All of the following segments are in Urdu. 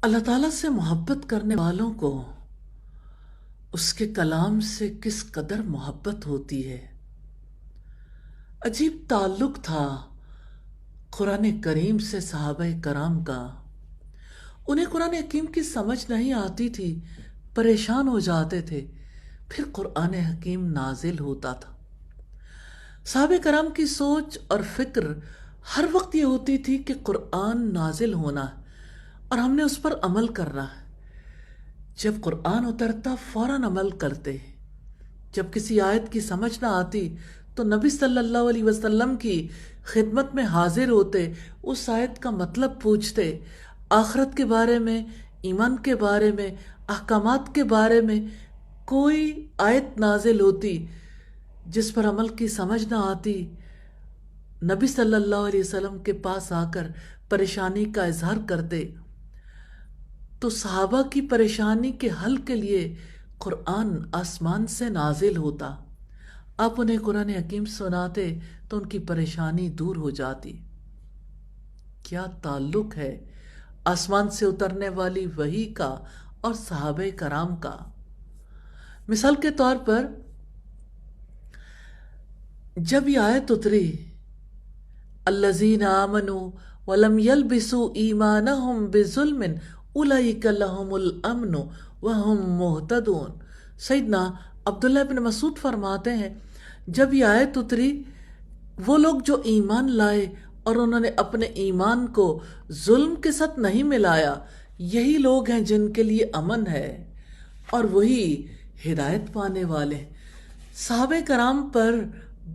اللہ تعالیٰ سے محبت کرنے والوں کو اس کے کلام سے کس قدر محبت ہوتی ہے۔ عجیب تعلق تھا قرآن کریم سے صحابہ کرام کا۔ انہیں قرآن حکیم کی سمجھ نہیں آتی تھی، پریشان ہو جاتے تھے، پھر قرآن حکیم نازل ہوتا تھا۔ صحابہ کرام کی سوچ اور فکر ہر وقت یہ ہوتی تھی کہ قرآن نازل ہونا ہے اور ہم نے اس پر عمل کرنا ہے۔ جب قرآن اترتا فوراً عمل کرتے، جب کسی آیت کی سمجھ نہ آتی تو نبی صلی اللہ علیہ وسلم کی خدمت میں حاضر ہوتے، اس آیت کا مطلب پوچھتے، آخرت کے بارے میں، ایمان کے بارے میں، احکامات کے بارے میں کوئی آیت نازل ہوتی جس پر عمل کی سمجھ نہ آتی، نبی صلی اللہ علیہ وسلم کے پاس آ کر پریشانی کا اظہار کرتے، تو صحابہ کی پریشانی کے حل کے لیے قرآن آسمان سے نازل ہوتا۔ آپ انہیں قرآن حکیم سناتے تو ان کی پریشانی دور ہو جاتی۔ کیا تعلق ہے آسمان سے اترنے والی وحی کا اور صحابہ کرام کا۔ مثال کے طور پر جب یہ آیت اتری الذین آمنوا ولم یلبسوا ایمانہم بظلم اولئک لہم الامن وہم مہتدون، سیدنا عبداللہ بن مسعود فرماتے ہیں جب یہ آیت اتری، وہ لوگ جو ایمان لائے اور انہوں نے اپنے ایمان کو ظلم کے ساتھ نہیں ملایا، یہی لوگ ہیں جن کے لیے امن ہے اور وہی ہدایت پانے والے ہیں۔ صحابہ کرام پر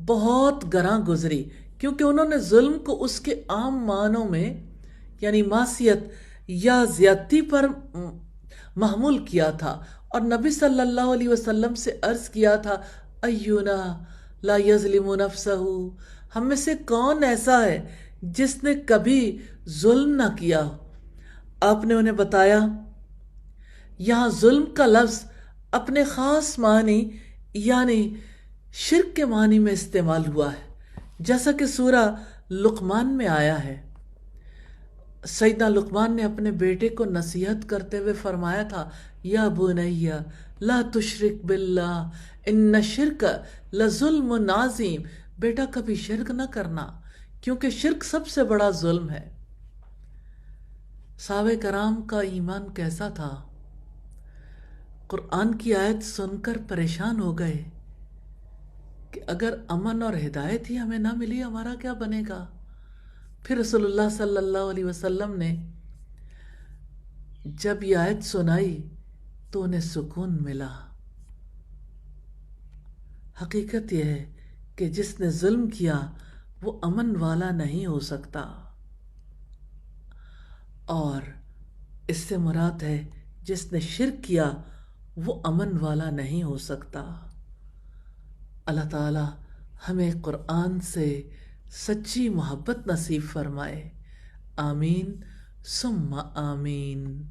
بہت گراں گزری کیونکہ انہوں نے ظلم کو اس کے عام معنوں میں یعنی معصیت یا زیادتی پر محمول کیا تھا، اور نبی صلی اللہ علیہ وسلم سے عرض کیا تھا ایونا لا یظلم نفسہ، ہم میں سے کون ایسا ہے جس نے کبھی ظلم نہ کیا ہو۔ آپ نے انہیں بتایا یہاں ظلم کا لفظ اپنے خاص معنی یعنی شرک کے معنی میں استعمال ہوا ہے، جیسا کہ سورہ لقمان میں آیا ہے۔ سیدنا لقمان نے اپنے بیٹے کو نصیحت کرتے ہوئے فرمایا تھا یا بنی لا تشرک باللہ ان الشرک لظلم عظیم، بیٹا کبھی شرک نہ کرنا کیونکہ شرک سب سے بڑا ظلم ہے۔ صحابہ کرام کا ایمان کیسا تھا؟ قرآن کی آیت سن کر پریشان ہو گئے کہ اگر امن اور ہدایت ہی ہمیں نہ ملی ہمارا کیا بنے گا؟ پھر رسول اللہ صلی اللہ علیہ وسلم نے جب یہ آیت سنائی تو انہیں سکون ملا۔ حقیقت یہ ہے کہ جس نے ظلم کیا وہ امن والا نہیں ہو سکتا، اور اس سے مراد ہے جس نے شرک کیا وہ امن والا نہیں ہو سکتا۔ اللہ تعالی ہمیں قرآن سے سچی محبت نصیب فرمائے، آمین ثم آمین۔